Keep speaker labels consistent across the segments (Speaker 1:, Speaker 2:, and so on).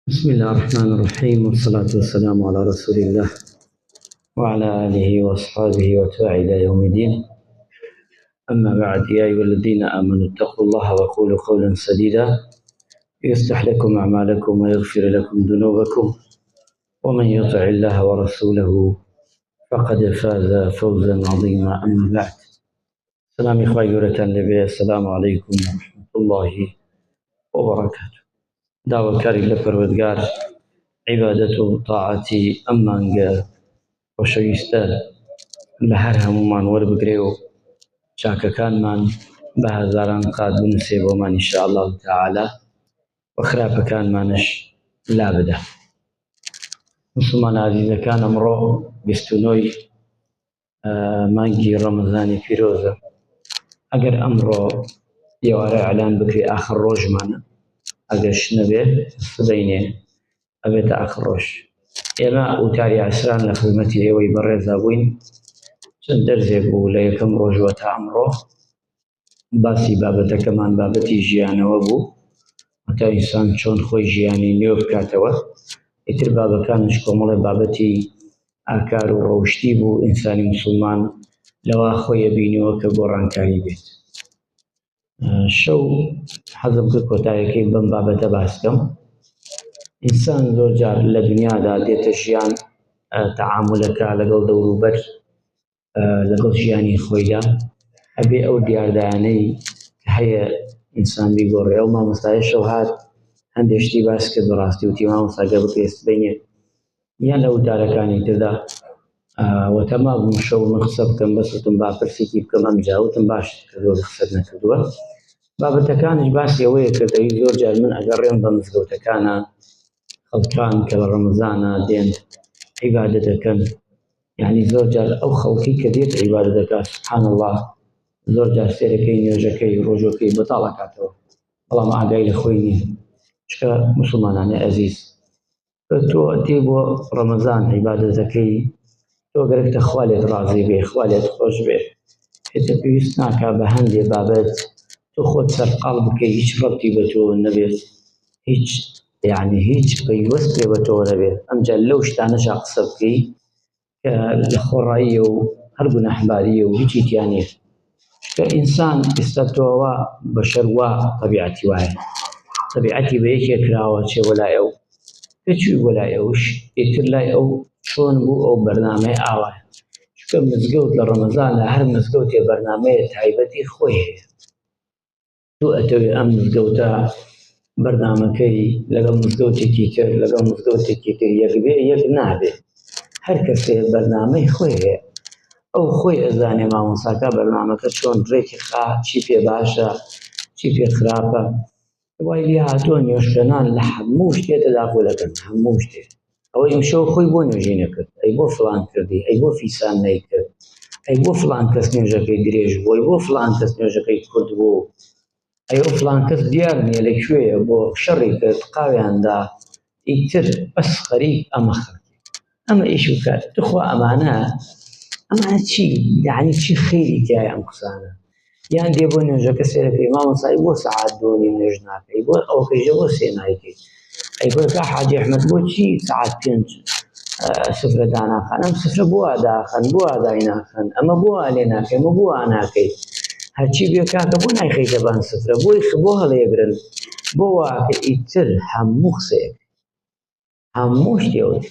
Speaker 1: بسم الله الرحمن الرحيم، والصلاة والسلام على رسول الله وعلى آله وأصحابه وتابع إلى يوم الدين. أما بعد، يا أيها الذين آمنوا اتقوا الله وقولوا قولا سديدا يصلح لكم أعمالكم ويغفر لكم ذنوبكم، ومن يطع الله ورسوله فقد فاز فوزا عظيما. أما بعد، سلام إخوة يورة النبي، السلام عليكم ورحمة الله وبركاته. دعوة كاري لپروردگار عبادة طاعتي أمانجا وشويستا لهر همومان وربگرێ و چاکەکانمان بە هەزاران قات بنووسێ بۆمان ئینشاء الله تعالى، و خراپەکانمانش لا بدە. مسلمان عزیزەکان، ئەمڕۆ 29 مانگی ڕەمەزانی پیرۆزە. ئەگەر ئەمڕۆ ئێوارە ئەعلان بکرێ ئاخر ڕۆژمانە، ئەگەرش نەبێ سبەینێ ئەبێتە ئاخر ڕۆژ. ئێمە وتاری عەسران لە خزمەتی ئێوەی بەڕێزا بووین. چەند دەرزێک بوو لە یەکەم ڕۆژەوە تا ئەمڕۆ باسی بابەتەکەمان بابەتی ژیانەوە بوو، هەتا ئینسان چۆن خۆی ژیانی نوێ بکاتەوە. ئیتر بابەکانش کۆمەڵێ بابەتی ئاکار و ڕەوشتی بوو. ئینسانی مسلمان لەوا خۆی ئەبینەوە کە گۆڕانکاری بێت. شەو حەزم کرد کۆتاییەکەی بەم بابەتە باس بکەم. ئینسان زۆر جار لە دنیادا دێتە ژیان، تەعاملەکە لەگەڵ دەوروبەر، لەگەڵ ژیانی خۆیدا، ئەبێ ئەو دیاردانەی کە هەیە ئینسان بیگۆڕێ. ئەو مامۆستایە شەو هات هەندێک شتی باس کرد، بەڕاستی وتی مامۆستا گەر بکرێ سبەینێ یان لە وتارەکانی تردا وەتەما بووم شەو من قسە بکەم، بەس وتم با پرسێکی بکەم ئەمجا، وتم باش کردووە قسەت نەکردووە. بابەتەکانش باسی ئەوەیە کرد ئەوی زۆر جار من ئەگەڕێم بە مزگەوتەکانە، خەڵکان کە بە ڕەمەزانە دێن عیبادەت دەکەن، یعنی زۆر جار ئەو خەڵکی کە دێت عیبادەت دەکات، سوبحان الله، زۆر جار سێرەکەی نوێژەکەی ڕۆژەکەی بەتاڵ ئەکاتەوە، بەڵام ئاگای لە خۆی نییە. چکە موسڵمانانی عەزیز، تۆ دێ بۆ ڕەمەزان عیبادەتەکەی، تۆ گەرەکتە خوا لێت ڕازی بێ، خوا لێت خۆش بێ، پێتە پێویست ناکا بە هەندێ بابەت تۆ خۆت سەرقاڵ بکەی، هیچ ڕەبتی بە تۆ نەبێت، هیچ پەیوەستێ بە تۆ نەبێت. ئەمجا لەو شتانەشا قسە بکەی کە لە خۆڕاییە و هەر گوناحباریە و هیچی تیا نییە. کە ئینسان ئێستا تۆوە بەشەر وا تەبیعەتی وایە، تەبیعەتی بە یەکێ کراوە چێ وەلای ئەو، پێچووی وەلای ئەوش ئیتر لای ئەو چۆن بوو ئەو بەرنامەیە ئاوایە. چکە مزگەوت لە ڕەمەزانە هەر مزگەوتێ بەرنامەیە تایبەتی خۆی هەیە. تۆ ئەتەوێ ئەم مزگەوتە بەرنامەکەی لەگەڵ مزگەوتێکی تر، لەگەڵ مزگەوتێکی تر یەک بێ، یەک نابێ. هەر کەسێ بەرنامەی خۆی هەیە، ئەو خۆی ئەزانێ مامۆساکە بەرنامەکە چۆن ڕێکی خا، چی پێ باشە، چی پێ خراپە. وای لێ هاتووە نوێژکەنان لە هەموو شتێ تەداخل دەکەن، هەموو شتێ. ئەوەی ئەمشەو خۆی بۆ نوێژی نەکرد، ئەی بۆ فڵان کردی، ئەی بۆ فیسان نەیکرد، ئەی بۆ فڵان کەس نوێژەکەی درێژ بوو، ئەی بۆ فڵان کەس نوێژەکەی کورت بوو، ئەی ئەو فڵان کەس دیار نییە لەکوێیە بۆ شەڕی کرد قاویاندا. ئیتر بەس خەریک ئەمە خەڵکی ئەمە ئیش بکات. تخوا ئەمانە چی، یعنی چی خەیری تایە ئەم قسانە؟ یان دێ بۆ نوێژەکە سێرەکەی مامۆسای بۆ سەعات 2:30 نوێژ ناکەی، بۆ ئەوەکەیژە بۆ 3 نایکەی، ئەی بۆ کا حاجی ئەحمەد بۆچی سەعات 5 سفرە داناخەن؟ ئەم سفرە بۆ وا داخەن، بۆ وا دایناخەن، ئەمە بۆ وا لێ ناکەی، ئەمە بۆ وا ناکەی، هەرچی بێ کاکە بۆ نایخەیتە بەم سفرە، بۆ هەڵەیەگرن، بۆ واکە. ئیتر هەموو قسەیەک، هەموو شتێوت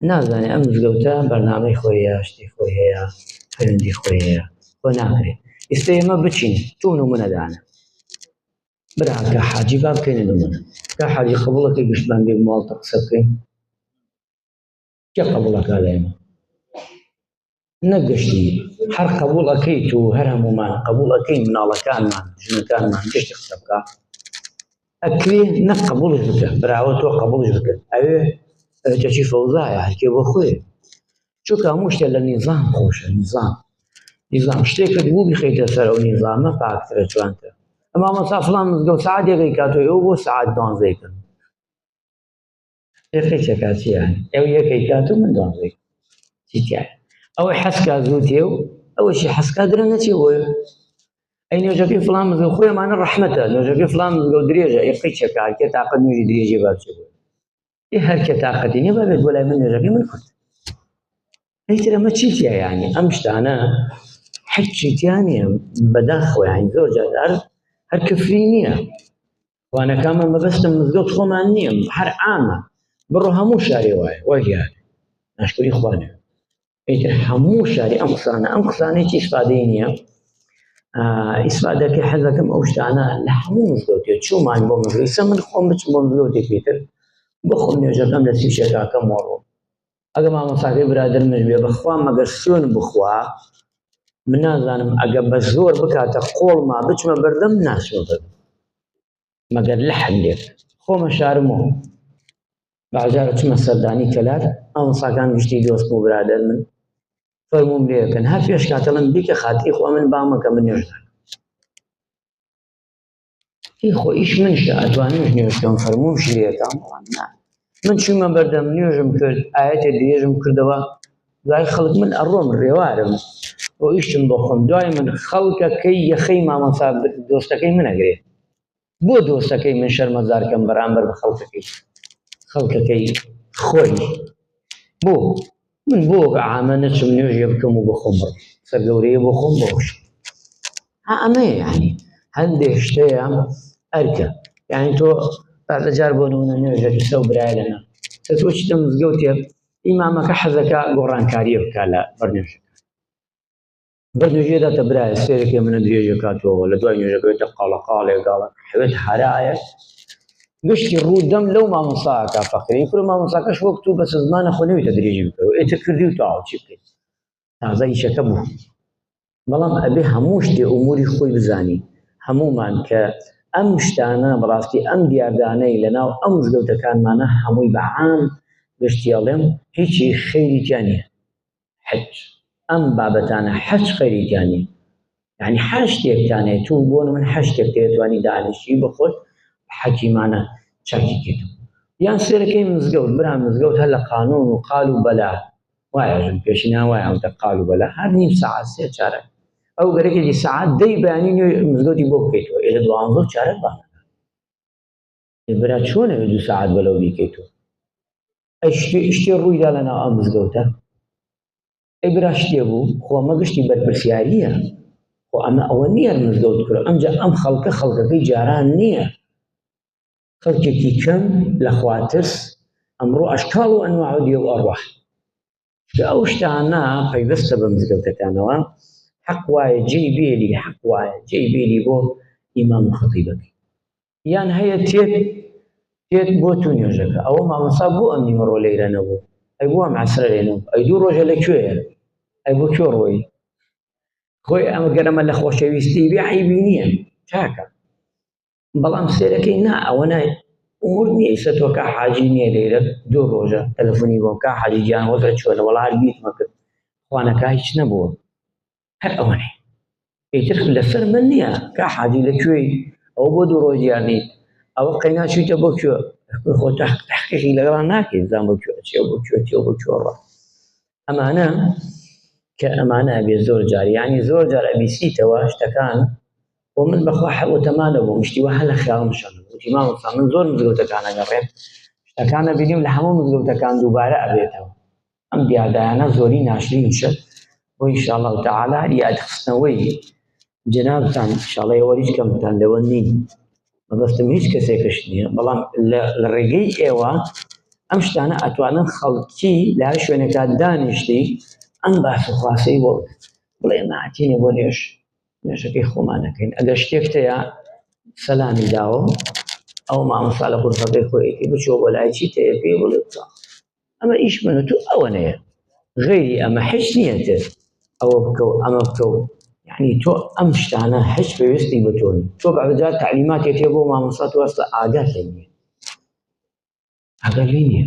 Speaker 1: نازانێ ئەم مزگەوتە بەرنامەی خۆی هەیە، شتی خۆی هەیە، خوێندی خۆی هەیە، بۆ ناکرێ. ئێستا ئێمە بچین تۆ نمونەدانە، برا کە حاجی با بکەینە نمونە، کە حاجی قبوڵەکەی گشتمان بێ ماڵتە قسە بکەین، کێ قبوڵەکە لە ئێمە؟ نەگەشتی هەر قبوڵەکەیت و هەر هەمومان قبوڵەکەین، مناڵەکانمان، ژنەکانمان گشتی قسە بکە ئەکرێ، نەک قبوڵش بکە. براوە تۆ قبوڵش بکە، ئەوێ ئەوێتەچی فەوزایە، هەرکێ بۆ خۆیە. چونکە هەموو شتێ لە نیزام خۆشە، نیزام شتێکت بوو بیخەیتە سەر ئەو نیزامە پاکترە، جوانترە. مامۆستا فڵان مزگەوت سەعاتێکەی کاتۆ، ئەو بۆ سەعات 12 کردن، دقەی چەکات چییە؟ ئەو یەکەی کاتۆ من 12 چی تایە؟ ئەوەی حەسکا زوو تێ و ئەوەشی حەسکا درەنگە چێ بۆیە. ئەی نوێژەکەی فڵان مزگەوت خۆیمانە ڕەحمەتە نوێژەکەی فڵان مزگەوت درێژە ئێقەی چێکە هەرکێ تاقەت نوێژی درێژی بابچێ بۆ هەرکێ تاقەتی نییە بابێت بۆ لای من نوێژەکەی من کورت ئەیتر ئەمە چیتیە یانی ئەم شتانە حەجی تیا نییە بەداخەوە یانی زۆر جار هەر کفری نییە وانەکانمە مەبەستم مزگەوت خۆمان نییە هەر عامە بڕۆ هەموو شارێ وایە وای دیارە ناشکری خوانێ ئیتر هەموو شاری ئەم قسانەی چی ئیسفادەی نییە ئیسفادەکەی حەز دەکەم ئەو شتانە لە هەموو مزگەوتێ چوومان بۆ مزگەوت من خۆم بچم بۆ مزگەوتێکی تر بخۆم نوێژەکەم لە سیشێکاکەم وەڕۆ ئەگە مامۆستاکەی برادرمش بێ بەخوا مەگەر سوێن بخوا من نازانم ئەگە بە زۆر بکاتە قۆڵما بچمە بەردەم ناسوە بێت مەگەر لە حەندێک خۆمە شارمەوە بەعجارە چمە سەردانی کەلار مامۆستاکان گشتی دۆست و برادر من فەرمووم لێ بکەن هەر پێش کاتەڵم بیکە خاتری خوا من بامەکە من نوێژ دەکەم هی خۆ ئیش منشە ئەتوانمش نوێژ بکەم فەرموومش لێ دەکەم بەڵام نا من چوومە بەردەم نوێژم کرد ئاەتێ درێژم کردەوە دوای خەڵک من ئەڕۆم ڕێوارم بۆ ئیشتم بۆ خۆم دوای من خەڵکەکەی یەخەی مامۆستا دۆستەکەی منەگرێ بۆ دۆستەکەی من شەرمەزارکەم بەرامبەر بە خەڵکەکەی خۆی بۆ من بۆ عامە نەچم نوێژێ بکەم و بۆ خۆم بڕم سەرگەورەیە بۆ خۆم بۆش ئەمەیە یانی هەندێک شتەیە ئەرکە یانی تۆ بەجار بۆ نمونە نوێژێکی سەو برایە لەنا تۆ چیتە مزگەوتێ ئیمامەکە حەزەکە گۆڕانکاریە بکات لە بەرنوێژەکە بەرنوێژێ داتە برایە سێرێکی منە درێژە کاتەوە لە دوای نوێژەکەوێتە قاڵەقاڵێ گاڵە حەوێت هەرایە گشتی ڕوودەم لەو مامۆستاکە فەقیری کورە مامۆستاکەش وەک تو بەس زمانە خۆ نەوێتە درێژی بکەوە ئێتە کردی و تاو چی بکەیت تازە ئیشەکە بوو بەڵام ئەبێ هەموو شتێ ئوموری خۆی بزانی هەمومان کە ئەم شتانە بەڕاستی ئەم دیاردانەی لەناو ئەم مزگەوتەکانمانە هەمووی بەعام گشتیاڵێم هیچی خەیری تیا نییە حەج ئەم بابەتانە حەج خەیری تیا نییە یعنی هەر شتێکتانێت تو بۆ من هەر شتێک دەیەتوانی دانیشی بخۆت حەکیمانە چاکی کردو یان سێرەکەی مزگەوت برام مزگەوت هەر لە قانون و قال و بەلا وایەژن پێشینا وایە ئەوتە قال و بەلا هەر نیم سەعات سێ چارەک ئەو گەرەکێکی سەعات دەی بەیانی نوێ مزگەوتی بۆ بکەیتەوە ئێرە دوانزە چارەک بانە برا چۆنەوێ دوو سەعات بەلەو بیکەیتەوە ئەی شتێ ڕوویدا لەناو ئەم مزگەوتە ئەی برا شتێ بوو خۆ ئەمە گشتی بەرپرسیاریە خۆ ئەمە ئەوە نییە مزگەوت کرد ئەمجا ئەم خەڵکەکەی جاران نییە خەڵکێکی کەم لە خواترس ئەمڕۆ ئەشکاڵ و ئەنواع و دیێ و ئەڕواح کە ئەو شتانە پەیوەستە بە مزگەوتەکانەوە حەق وایە جێی بێری حەق وایە جێی بێری بۆ ئیمام و خەتیبەکەی یان هەیە تێت بۆ تو نوێژەکە ئەوە مامۆستا بۆ ئەم نیمەڕۆ لەیرە نەبوو ئەی بۆ ئەم عەسرە لێ نەبوو ئەی دوو ڕۆژە لەکوێیە ئەی بۆ کوێ ڕۆی خۆی ئەمە گەرەمە لە خۆشەویستی بێ عەیبی نییە چاکە بەڵام سێرەکەی نا ئەوە نایە ئومور نییە ئیسە تۆ کا حاجی نییە لێرە دوو ڕۆژە تەلەفۆنی بۆم کا حاجی گیان وەزە چۆنە وەڵا هەر بیتمە کرد خوانەکە هیچ نەبووە هەر ئەوە نەی ئیتر لەسەر من نییە کا حاجی لەکوێی ئەو بۆ دوو ڕۆژ یارنیت ئەوە قەینا چوویتە بۆ کوێ خۆ تەحقیقی لەگەڵا ناکەیت زان بۆ کوێ بۆ کوێتی بۆ کوێڕە ئەمانە کە ئەمانە ئەبێ زۆر جار یعنی زۆر جار ئەبیسیتەوە شتەکان و من بەخوا حەوتەمانە بۆ مشتیوە هەر لە خیاڵمشان وتی مامۆستا من زۆر مزگەوتەکانە گەڕێم شتەکانە بینیم لە هەموو مزگەوتەکان دووبارە ئەبێتەوە ئەم دیاردایانە زۆری ناشرین شت بۆ ئینشاءالله تەعالا هەر یادخستنەوەی جەنابتان ئینشاءالله ئێوە هیچ کەمتان لەوە نین مەبەستم هیچ کەسێکش نییە بەڵام لە ڕێگەی ئێوە ئەم شتانە ئەتوانن خەڵکی لە هەر شوێنێکا دانیشتی ئەم باس و خواسەی بۆ بڵێ ناچینە بۆ نوێژەکەی خۆمانەکەین ئەگەر شتێک هەیە سەلامی داوە ئەو مامۆستا لە غورفەکەی خۆیەتی بچۆ بۆ لای چی تەیە پێی بڵێ ئەمە ئیش من و تو ئەوە نەیە غەیری ئەمە هیچ نییە تر ئەوە بکە و ئەمە بکە و یعنی تۆ ئەم شتانە هیچ پێویستی بە تۆ نیە تۆ بەجار تعلیماتێک هەیە بۆ مامۆستا تۆ ئەستا ئاگات لێ نییە ئاگات لێ نییە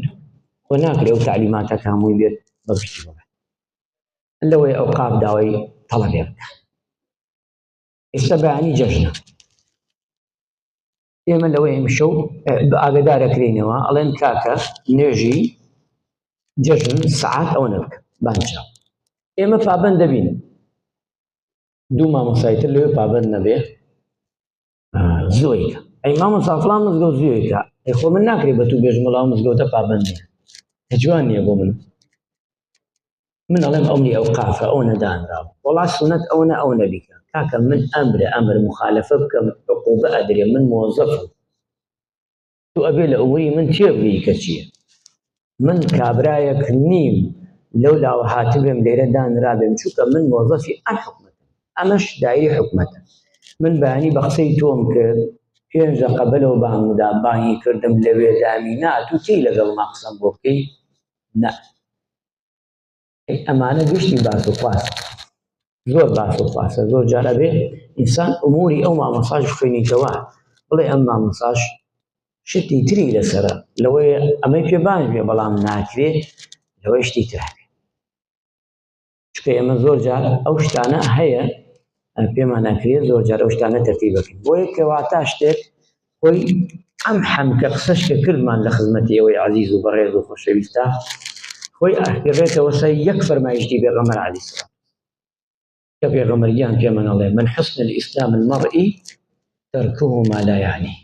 Speaker 1: خۆ ناکرێ ئەو تعلیماتەکە هەمووی بێت بە گشتی بڵێ لەوەی ئەوقاف داوای تەڵەبێ بکە ئێستا بەیانی جەژنە ئێمە لەوەی ئەمشەو ئاگادارەکرێنەوە ئەڵێن کاکە نوێژی جەژن سەعات ئەوە نەبکە بانجا ئێمە پابەند دەبین دوو مامۆستاییتر لەوێ پابەند نەبێ زۆیکە ئەی مامۆستا فڵان مزگەوت زۆیکە ئەی خۆ من ناکرێت بە تو بێژم وەڵام مزگەوتە پابەند نییە جوان نییە بۆ من ئەڵێم ئەولی ئەو قافە ئەو نەدانراوە وەڵا سونەت ئەوە ئەو نەبیکە کاکە من ئەمر مخالەفە بکەم عقوبە ئەدرێ من مۆزەفم تو ئەبێ لە ئەوەی من تێبگەی کە چییە من کابرایەک نیم لەو لاوە هاتبێم لێرە دانرابێم چونکە من مۆزەفی ئەم حکومەتە ئەمەش دایری حکومەتە من بەیانی بە قسەی تۆم کرد پێنج دەقە بەلەو بانگدا بانگی کردم لەوێ دامی ناتوو تێی لەگەڵما قسەم بۆ بکەی نە ئەمانە گشتی باس و خواست زۆر باس و خواستە زۆر جارە بێ ئینسان ئوموری ئەو مامۆستاش خوێنیتەوە بڵێ ئەم مامۆستاش شتی تری لەسەرە لەوەی ئەمەی پێ باش بێ بەڵام ناکرێت لەوەی شتی تر هەبێ چونکە ئێمە زۆر جار ئەو شتانە هەیە پێمان ناکرێت زۆر جار ئەو شتانە تەرتیب بکەین بۆیە کەواتە شتێک خۆی ئەم حەمکە قسەش کە کردمان لە خزمەتی ئەوەی عەزیز و بەڕێز و خۆشەویستە خۆی ئەگەڕێتەوە سەر یەک فەرمایشتی پێغەمبەر عەلەیهی سەلام کە پێغەمبەریان پێمان ئەڵێ من حسن الإسلام المرئی تركه ما لا یعنی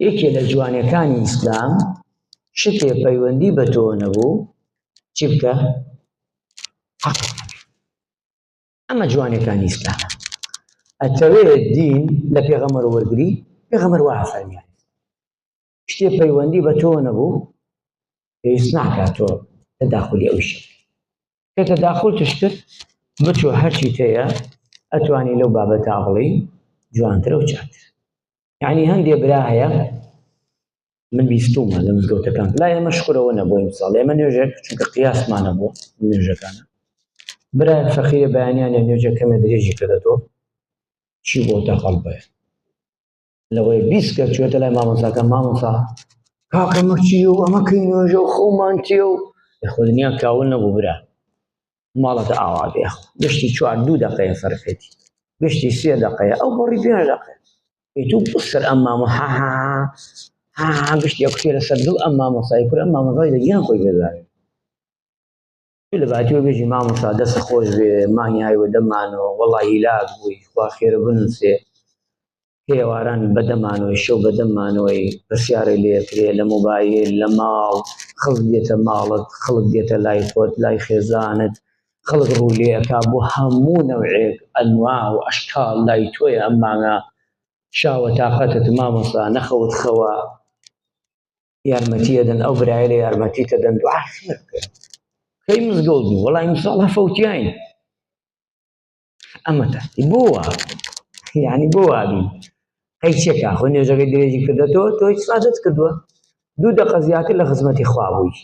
Speaker 1: یەکێ لە جوانیەکانی ئیسلام شتێ پەیوەندی بە تۆ نەبوو چی بکە ئەمە جوانیەکانی ئیسلامە ئەتەوێت دین لە پێغەمبەر وەرگری پێغەمبەر وا فەرمیان شتێ پەیوەندی بە تۆ نەبوو پێویست ناکات تۆ تەداخولی ئەو شت کە تەداخل توش کرد بچۆ هەرچی تەیە ئەتوانی لەو بابەتە بڵێی جوانترە و چاکتر یعنی هەندێک برا هەیە من بیستومە لە مزگەوتەکان لا ئێمە شکرەوە نەبووین ساڵ ئێمە نوێژێک چونکە قیاسمانە بۆ نوێژەکانە برای فەقیرە بەیانیانە نوێژێک کەمە درێژی کردەوە چی بۆ تەقەڵبێ لەوەی بیست کە چوێتە لای مامۆستاکە مامۆستا کاکە ئەمە چییە و ئەمە کەی نوێژە و خەومان چییە و خۆ دنیا کاول نەبوو برا ماڵەتە ئاوا بێ گشتی چوار دوو دەقەیە فەرقێتی گشتی سێ دەقەیە ئەو بەڕی پێنج دەقەیە تو بسر ئەم مامۆ ها گشتی ئەو کوتێ لەسەر دڵ ئەم مامۆستای کورد ئەم مامۆستای دەگیان خۆی بێزارێت لە باتیوە بێژی مامۆستا دەست خۆش بێ مانگیایوە دەمانەوە وەڵڵی هیلاک بووی خوا خێرە بنووسێ پێواران بەدەمانەوەی شەو بەدەمانەوەی پرسیارەی لێکرێ لە مۆبایل لە ماڵ خەڵک دێتە ماڵت خەڵک دێتە لای خۆت لای خێزانت خەڵک ڕوو لێ ئەکا بۆ هەموو نەوعێک ئەنواع و ئەشکال لای تۆیە ئەم مانگە شاوە تاقەتت مامۆستا نەخەوت خەوە یارمەتی ئەدەن ئەو برایە لە یارمەتیتە دەن دوعای خێر بکە کەی مزگەوت بوو وەڵی ئیمساڵ هەفەوتیاین ئەمە تەستی بۆ وا یعنی بۆ وابی ئەی چێکا خۆی نوێژەکەی درێژی کردەوە تۆ هیچ سادت کردووە دوو دەقە زیاتر لە خزمەتی خوا بووی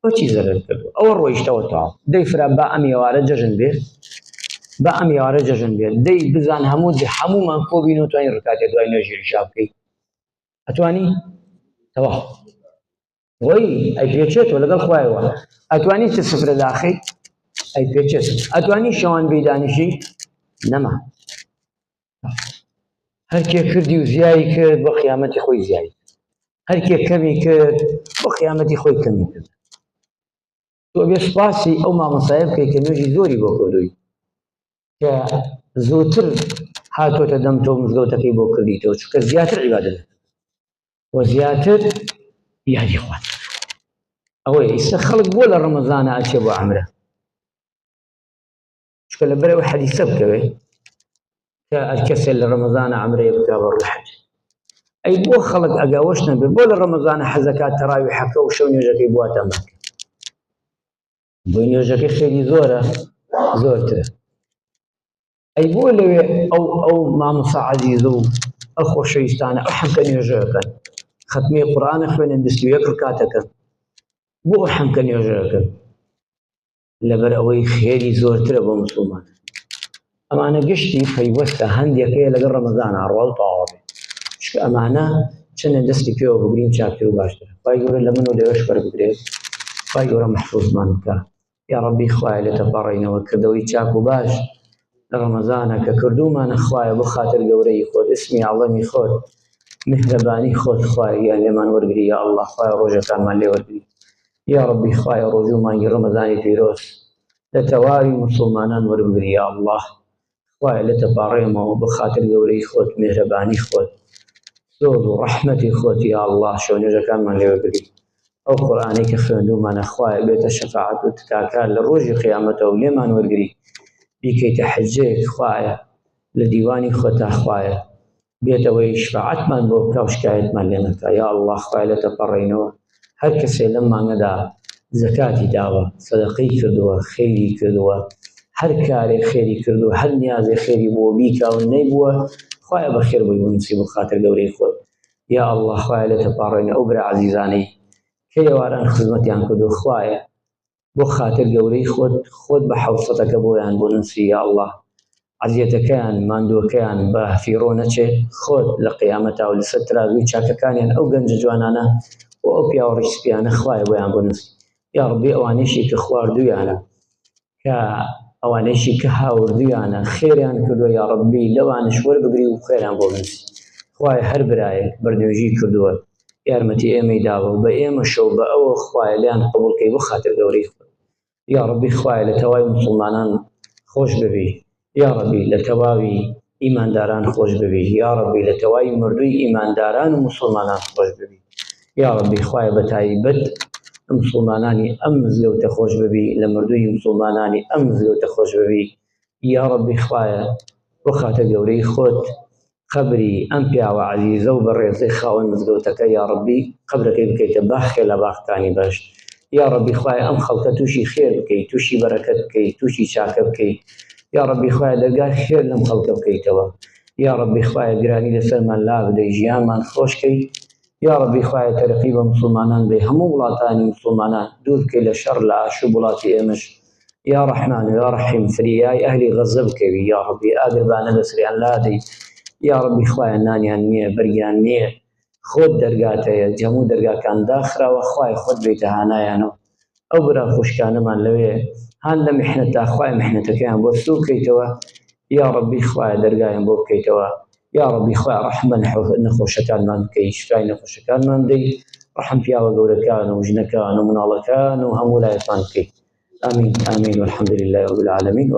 Speaker 1: بۆچی زەرەر کردووە ئەوە ڕۆیشتەوە تاو دەی فرا با ئەم ئێوارە جەژن بێ با ئەم ئێوارە جەژن بێ دەی بزان هەموومان کۆبین و توانین ڕکاتێ دوای نوێژی عیشا بکەی ئەتوانی تەواو وەی ئەی پێچێتەوە لەگەڵ خوایەوە ئەتوانی چ سفرە داخەی ئەی پێچێت ئەتوانی شەوان بێی دانیشی نەما هەرکێ کردی و زیایی کرد بۆ قیامەتی خۆی زیایی هەرکێ کەمی کرد بۆ قیامەتی خۆی کەمی کرد تۆ بێ سوپاسی ئەو مامۆستایە بکەی کە نوێژی زۆری بۆ کردووی کە زووتر هاتۆتە دەم تۆ مزگەوتەکەی بۆ کردیتەوە چونکە زیاتر عیبادەت و زیاتر یادی خوات ئەوەی ئیستا خەڵک بۆ لە ڕەمەزانە ئەچێ بۆ عەمرە چونکە لەبەرەوە حەدیسە بکەوێ کە کەسێ لە ڕەمەزانە عەمرەیە بکا بە ڕووی حەج ئەی بۆ خەڵک ئەگاوەش نەبێ بۆ لە ڕەمەزانە حەزەکات تەراویحەکە و شەو نوێژەکەی بواتە مەکە بۆی نوێژەکەی خێری زۆرە زۆرترە ئەی بۆ لەوێ ئەو مامۆستا عەزیزە و ئەو خۆشەویستانە ئەو حەمکە نوێژەکەن ختمی قورئانە خوێنن 21 ڕکاتەکەن بۆ ئەو حەمکە نوێژەکەن لەبەر ئەوەی خێری زۆرترە بۆ موسڵمان ئەمانە گشتی پەیوەستە هەندێکەیە لەگەڵ ڕەمەزانە ڕۆڵ تەواو بێ چونکە ئەمانە چەندە دەستی پێوە بگرین چاکتر و باشترە خوای گەورە لە من و لەوێش وەربگرێت خوای گەورە مەحفوظمان بکە یا ڕەبی خوایە لە تەپەڕینەوە کردەوەی چاک و باش لە ڕەمەزانە کە کردومانە خوایە بۆ خاتر گەورەی خۆت اسمی عەڵەمی خۆت مهرەبانی خۆت خوایە لێمان وەرگری یا ئەڵڵا خوایە ڕۆژەکانمان لێ وەرگری یا ڕەبی خوایە ڕۆژ و مانگی ڕەمەزانی پیرۆز لە تەواوی موسڵمانان وەربگری یا ئەڵڵا خوایە لە تەپاڕێمەوە بە خاتر گەورەی خۆت مێهرەبانی خۆت زۆر و ڕەحمەتی خۆت یا ئەڵڵا شەونێژەکانمان لێوەگری ئەو قورئانەی کە خوێندومانە خوایە بێتە شەفاعەت و تکاکار لە ڕۆژی قیامەتەوە و لێمان وەرگری بیکەیتە حجەیەک خوایە لە دیوانی خۆتا خوایە بێتەوەی شفاعەتمان بۆ بکە و شکایەتمان لێ نەکا یا ئەڵڵا خوایە لە تەپەڕێینەوە هەر کەسێ لەم مانگەدا زەکاتی داوە سەدەقەی کردووە خەیری کردووە هەر کارێ خێری کردو هەر نیازێ خێری بۆ بیکا و نەیبووە خوایە بەخێر بووی بنووسی بۆ خاتر گەورەی خۆت یا ئەڵڵا خوایە لە تەپاڕێنە ئەو برا عەزیزانەی کە ئێواران خزمەتیان کردو خوایە بۆ خاتر گەورەی خۆت بە حەوسەتەکە بۆیان بۆ نووسی یا ئەڵڵا عەزیەتەکەیان ماندووەکەیان بە فیڕۆ نەچێ خۆت لە قیامەتا و لەسەر ترازوی چاکەکانیان ئەو گەنجە جوانانە و ئەو پیاوە ڕیسپیانە خوایە بۆیان بۆ نووسی یا ڕەبی ئەوانەیشی کە خواردوویانە کە ئەوانەیشی کە هاوردویانە خێریان کردووە یا ڕەبی لەوانش وەربگری و خێران بۆ بنووسی خوایە هەر برایەک بەردێژی کردووە یارمەتی ئێمەی داوە و بە ئێمەشەو بە ئەوە خوایە لیان قبوڵکەی بۆ خاتر گەورەی خۆت یا ڕەبی خوایە لە تەوای موسڵمانان خۆش ببی یا ڕەبی لە تەواوی ئیمانداران خۆش ببی یا ڕەبی لە تەوای مردووی ئیمانداران و موسڵمانان خۆش ببی یا ڕەبی خوایە بە تایبەت مسلمانانی ئەم مزگەوتە خۆش ببی لە مردووی مسلمانانی ئەم مزگەوتە خۆش ببی یا ڕەبی خوایە بۆ خاتر گەورەی خۆت قبری ئەم پیاوە عەزیزە و بەڕێزەی خاوەن مزگەوتەکە یا ڕەبی قبرەکەی بکەیتە باخێ لە باخەکانی بەهشت یا ڕەبی خوایە ئەم خەڵکە تووشی خێر بکەیت تووشی بەرەکەت بکەیت تووشی چاکە بکەیت یا ڕەبی خوایە دەرگای خێر لەم خەڵکە بکەیتەوە یا ڕەبی خوایە گرانی لەسەرمان لا بدەی ژیانمان خۆشکەی یا ڕەبی خوایە تەرەقی بە مسلمانان بێ هەموو وڵاتانی مسلمانان دوور بکەی لە شەڕ لە ئاشوب وڵاتی ئێمەش یا ڕەحمان و یا ڕەحیم فریای ئەهلی غەزە بکەوی یا ڕەبی ئاگربانە لەسریان لادەی یا ڕەبی خوایە نانیان نییە بەرگیان نییە خۆت دەرگاتەیە هەموو دەرگاکان داخراوە خوایە خۆت بێتە هانایانەوە ئەو برا خوشکانەمان لەوێ هان لە میحنەتا خوایە میحنەتەکەیان بۆ سوو بکەیتەوە یا ڕەبی خوایە دەرگایان بۆ بکەیتەوە یا ڕەبی خوایە ڕەحمە نەخۆشەکانمان بکەی شفای نەخۆشەکانمان بدەی ڕەحم پیاوە گەورەکان و ژنەکان و مناڵەکان و هەموو لایەکمان بکەی آمین آمین والحمد لله رب العالمين.